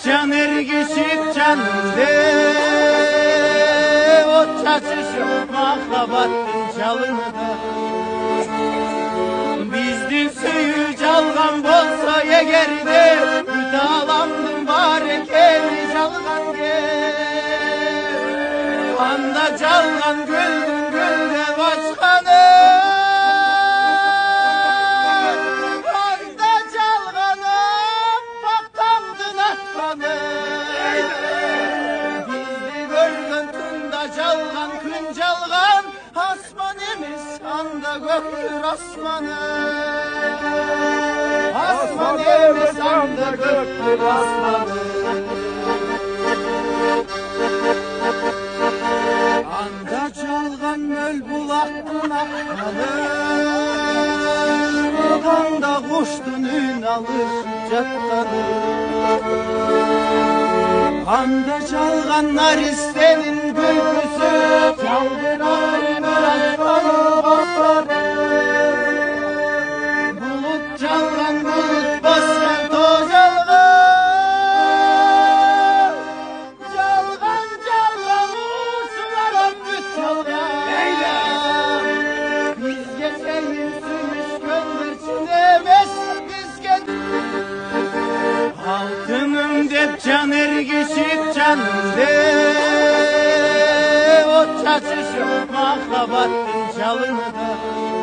can ergeçik canım de o çaçışıp mahkabattın çalını da bizdin suyu çalgan bolsa yegerde mütalamdım barekeli çalgan gel anda çalgan güldüm gülde başkanı anda çalganım baktamdın atkanı bizdi görgün tunda çalgan kün çalgan asman emiş anda göktür asmanı asman emiş anda göktür asmanı anda çalgan möl bulaktın akmanı anda kuştun ün alır cattanı anda çalganlar istenin gülgüsü çaldıran aslanı basları bulut çalgan bulut baskan tozalgan çalgan çalgan uçuların büt çalgan bizge seyir sürüş gönderçin emez bizge altınım dep can ergeçik canım de o çaçışıp mahkabattın çalını da